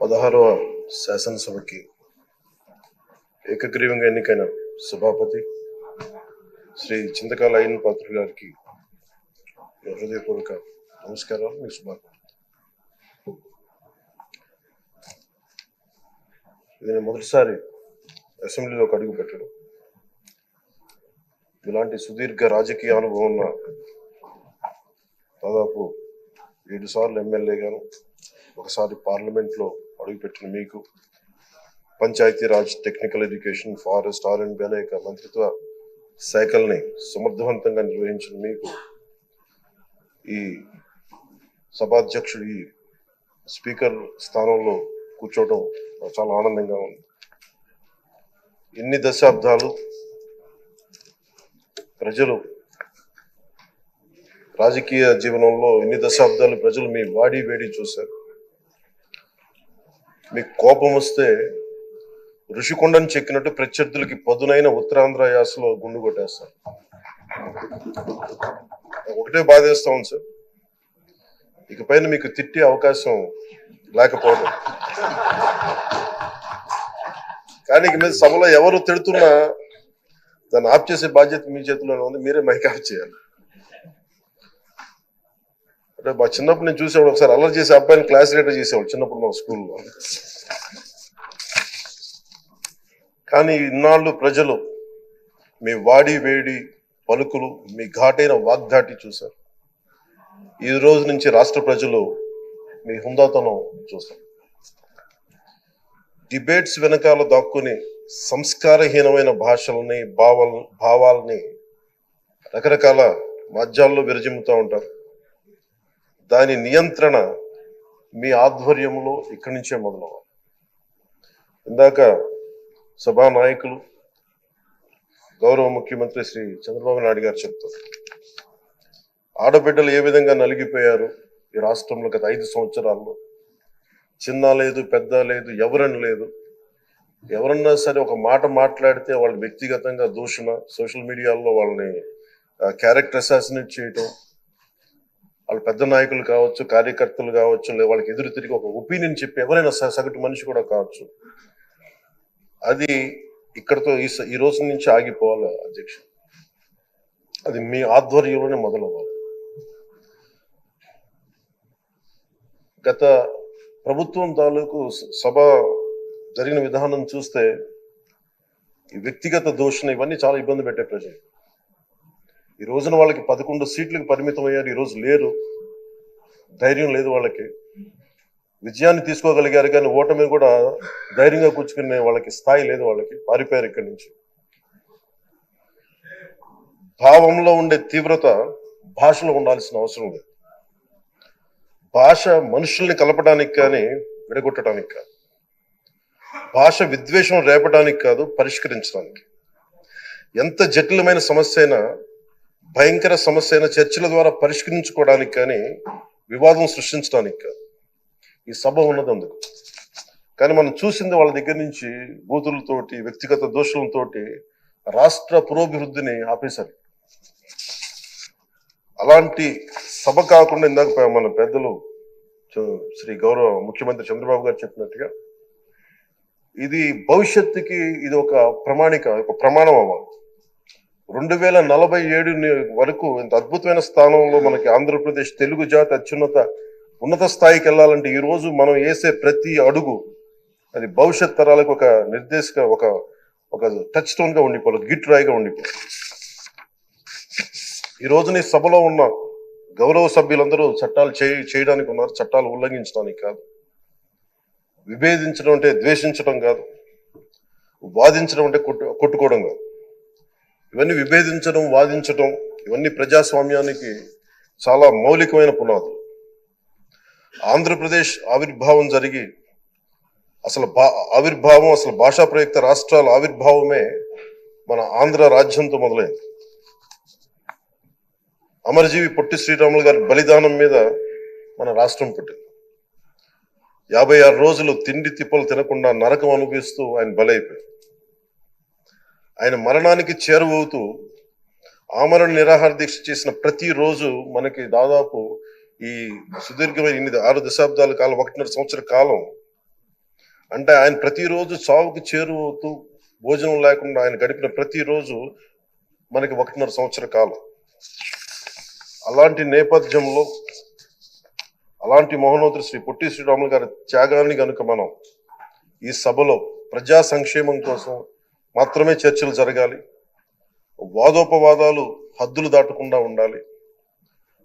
16వ శాసనసభకి ఏకగ్రీవంగా ఎన్నికైన సభాపతి శ్రీ చింతకాల అయ్యన్ పాత్రుడు గారికి హృదయపూర్వక నమస్కారాలు. మీ శుభాకాంక్షలు. ఇది నేను మొదటిసారి అసెంబ్లీలోకి అడుగు పెట్టడం. ఇలాంటి సుదీర్ఘ రాజకీయ అనుభవం ఉన్న దాదాపు 7 సార్లు ఎమ్మెల్యేగాను, ఒకసారి పార్లమెంట్లో అడుగుపెట్టిన మీకు, Panchayati Raj, technical education, forest, R&B అనేక మంత్రిత్వ శాఖల్ని సమర్థవంతంగా నిర్వహించిన మీకు ఈ సభాధ్యక్షుడు, ఈ స్పీకర్ స్థానంలో కూర్చోవడం చాలా ఆనందంగా ఉంది. ఎన్ని దశాబ్దాలు ప్రజలు రాజకీయ జీవనంలో, ఎన్ని దశాబ్దాలు ప్రజలు మీ వాడి వేడి చూశారు. మీకు కోపం వస్తే ఋషికొండను చెక్కినట్టు ప్రత్యర్థులకి పదునైన ఉత్తరాంధ్ర యాసలో గుండు కొట్టేస్తారు. ఒకటే బాధేస్తా ఉంది సార్, ఇకపైన మీకు తిట్టే అవకాశం లేకపోవడం. కానీ ఇక మీద సభలో ఎవరు తిడుతున్నా దాన్ని ఆఫ్ చేసే బాధ్యత మీ చేతిలోనే ఉంది. మీరే మైక్ ఆఫ్ చేయాలి. అంటే మా చిన్నప్పుడు నేను చూసేవాడు, ఒకసారి అల్లరి చేసే అబ్బాయిని క్లాస్ లీడర్ చేసేవాడు చిన్నప్పుడు మా స్కూల్లో. కానీ ఇన్నాళ్ళు ప్రజలు మీ వాడి వేడి పలుకులు, మీ ఘాటైన వాగ్దాటి చూశారు. ఈ రోజు నుంచి రాష్ట్ర ప్రజలు మీ హుందాతనం చూస్తారు. డిబేట్స్ వెనకాల దాక్కుని సంస్కారహీనమైన భాషల్ని, భావాల్ని రకరకాల మాధ్యాల్లో విరజిమ్ముతూ ఉంటారు. దాని నియంత్రణ మీ ఆధ్వర్యంలో ఇక్కడి నుంచే మొదలవ్వాలి. ఇందాక సభా నాయకులు, గౌరవ ముఖ్యమంత్రి శ్రీ చంద్రబాబు నాయుడు గారు చెప్తారు, ఆడబిడ్డలు ఏ విధంగా నలిగిపోయారు ఈ రాష్ట్రంలో గత 5 సంవత్సరాల్లో. చిన్న లేదు, పెద్ద లేదు, ఎవరని లేదు. ఎవరన్నా సరే ఒక మాట మాట్లాడితే వాళ్ళు వ్యక్తిగతంగా దూషణ, సోషల్ మీడియాలో వాళ్ళని క్యారెక్టర్ అసాసినేట్ చేయటం, వాళ్ళు పెద్ద నాయకులు కావచ్చు, కార్యకర్తలు కావచ్చు, లేదా వాళ్ళకి ఎదురు తిరిగి ఒక ఒపీనియన్ చెప్పి ఎవరైనా సగటు మనిషి కూడా కావచ్చు, అది ఇక్కడతో ఈ రోజు నుంచి ఆగిపోవాలి అధ్యక్ష. అది మీ ఆధ్వర్యంలోనే మొదలవ్వాలి. గత ప్రభుత్వం తాలూకు సభ జరిగిన విధానం చూస్తే ఈ వ్యక్తిగత దూషణ ఇవన్నీ చాలా ఇబ్బంది పెట్టే ప్రజలు. ఈ రోజున వాళ్ళకి 11 సీట్లకు పరిమితం అయ్యారు, ఈరోజు లేరు, ధైర్యం లేదు వాళ్ళకి. విజయాన్ని తీసుకోగలిగారు కానీ ఓటమి కూడా ధైర్యంగా కూర్చుకునే వాళ్ళకి స్థాయి లేదు, వాళ్ళకి పారిపోయారు ఇక్కడి నుంచి. భావంలో ఉండే తీవ్రత భాషలో ఉండాల్సిన అవసరం లేదు. భాష మనుషుల్ని కలపడానికి కానీ విడగొట్టడానికి కాదు. భాష విద్వేషం రేపడానికి కాదు, పరిష్కరించడానికి. ఎంత జటిలమైన సమస్య అయినా, భయంకర సమస్య అయినా చర్చల ద్వారా పరిష్కరించుకోవడానికి కానీ వివాదం సృష్టించడానికి కాదు. ఈ సభ ఉన్నది అందుకు. కానీ మనం చూసింది వాళ్ళ దగ్గర నుంచి బూతులతోటి, వ్యక్తిగత దోషులతోటి రాష్ట్ర పురోభివృద్ధిని ఆపేశారు. అలాంటి సభ కాకుండా ఇందాక మన పెద్దలు శ్రీ గౌరవ ముఖ్యమంత్రి చంద్రబాబు గారు చెప్పినట్టుగా ఇది భవిష్యత్తుకి ఇది ఒక ప్రమాణిక, ఒక ప్రమాణం అవ్వాలి. 2047 వరకు ఇంత అద్భుతమైన స్థానంలో మనకి ఆంధ్రప్రదేశ్ తెలుగు జాతి ఉన్నత స్థాయికి వెళ్ళాలంటే ఈ రోజు మనం వేసే ప్రతి అడుగు అది భవిష్యత్ తరాలకు ఒక నిర్దేశక, ఒక టచ్ స్టోన్ గా ఉండిపోవాలి, గిట్ రాయిగా ఉండిపోవాలి. ఈ రోజున ఈ సభలో ఉన్న గౌరవ సభ్యులందరూ చట్టాలు చేయడానికి ఉన్నారు, చట్టాలు ఉల్లంఘించడానికి కాదు. విభేదించడం అంటే ద్వేషించడం కాదు, వాదించడం అంటే కొట్టుకోవడం కాదు. ఇవన్నీ విభేదించడం, వాదించడం ఇవన్నీ ప్రజాస్వామ్యానికి చాలా మౌలికమైన పునాదులు. ఆంధ్రప్రదేశ్ ఆవిర్భావం జరిగి అసలు భాషా ప్రయుక్త రాష్ట్రాల ఆవిర్భావమే మన ఆంధ్ర రాజ్యంతో మొదలైంది. అమరజీవి పొట్టి శ్రీరాములు గారి బలిదానం మీద మన రాష్ట్రం పుట్టింది. 56 రోజులు తిండి తిప్పలు తినకుండా నరకం అనుభవిస్తూ ఆయన బలైపోయారు. ఆయన మరణానికి చేరువవుతూ ఆమరణ నిరాహార దీక్ష చేసిన ప్రతిరోజు మనకి దాదాపు ఈ సుదీర్ఘమైన 6 దశాబ్దాల కాలం, 1.5 సంవత్సర కాలం అంటే ఆయన ప్రతిరోజు చావుకి చేరువవుతూ భోజనం లేకుండా ఆయన గడిపిన ప్రతిరోజు మనకి 1.5 సంవత్సర కాలం. అలాంటి నేపథ్యంలో అలాంటి మహోన్నతుడు శ్రీ పొట్టి శ్రీరాములు గారి త్యాగాన్ని గనుక మనం ఈ సభలో ప్రజా సంక్షేమం కోసం మాత్రమే చర్చలు జరగాలి, వాదోపవాదాలు హద్దులు దాటకుండా ఉండాలి,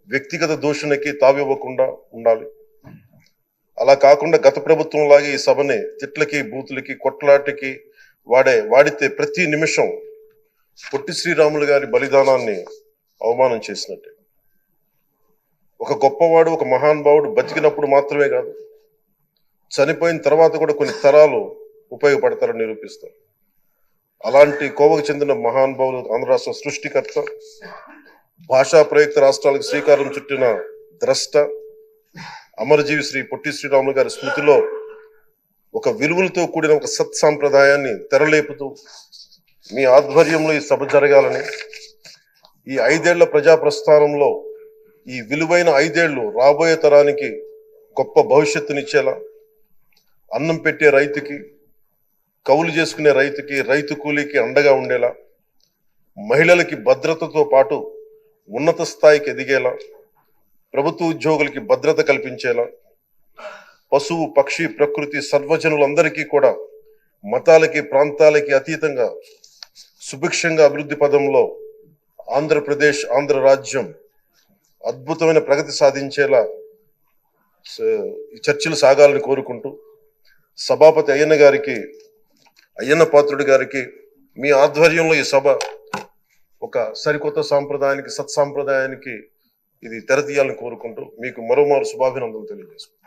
వ్యక్తిగత దూషణకి తావివ్వకుండా ఉండాలి. అలా కాకుండా గత ప్రభుత్వం లాగే ఈ సభని తిట్లకి, బూతులకి, కొట్లాటికి వాడితే ప్రతి నిమిషం పొట్టి శ్రీరాములు గారి బలిదానాన్ని అవమానం చేసినట్టే. ఒక గొప్పవాడు, ఒక మహానుభావుడు బతికినప్పుడు మాత్రమే కాదు, చనిపోయిన తర్వాత కూడా కొన్ని తరాలు ఉపయోగపడతారని నిరూపిస్తారు. అలాంటి కోవకు చెందిన మహానుభావులు ఆంధ్ర రాష్ట్ర సృష్టికర్త, భాషా ప్రయుక్త రాష్ట్రాలకు శ్రీకారం చుట్టిన ద్రష్ట, అమరజీవి శ్రీ పొట్టి శ్రీరాములు గారి స్మృతిలో ఒక విలువలతో కూడిన ఒక సత్సాంప్రదాయాన్ని తెరలేపుతూ మీ ఆధ్వర్యంలో ఈ సభ జరగాలని, ఈ 5 ఏళ్ల ప్రజా ప్రస్థానంలో ఈ విలువైన 5 ఏళ్లు రాబోయే తరానికి గొప్ప భవిష్యత్తునిచ్చేలా, అన్నం పెట్టే రైతుకి, కౌలు చేసుకునే రైతుకి, రైతు కూలీకి అండగా ఉండేలా, మహిళలకి భద్రతతో పాటు ఉన్నత స్థాయికి ఎదిగేలా, ప్రభుత్వ ఉద్యోగులకి భద్రత కల్పించేలా, పశువు, పక్షి, ప్రకృతి, సర్వజనులందరికీ కూడా మతాలకి, ప్రాంతాలకి అతీతంగా సుభిక్షంగా అభివృద్ధి పదంలో ఆంధ్రప్రదేశ్, ఆంధ్ర రాజ్యం అద్భుతమైన ప్రగతి సాధించేలా ఈ చర్చలు సాగాలని కోరుకుంటూ, సభాపతి అయ్యన్న పాత్రుడి గారికి మీ ఆధ్వర్యంలో ఈ సభ ఒక సరికొత్త సాంప్రదాయానికి, సత్సాంప్రదాయానికి ఇది తెరతీయాలని కోరుకుంటూ మీకు మరోమారు శుభాభినందనలు తెలియజేసుకుంటాను.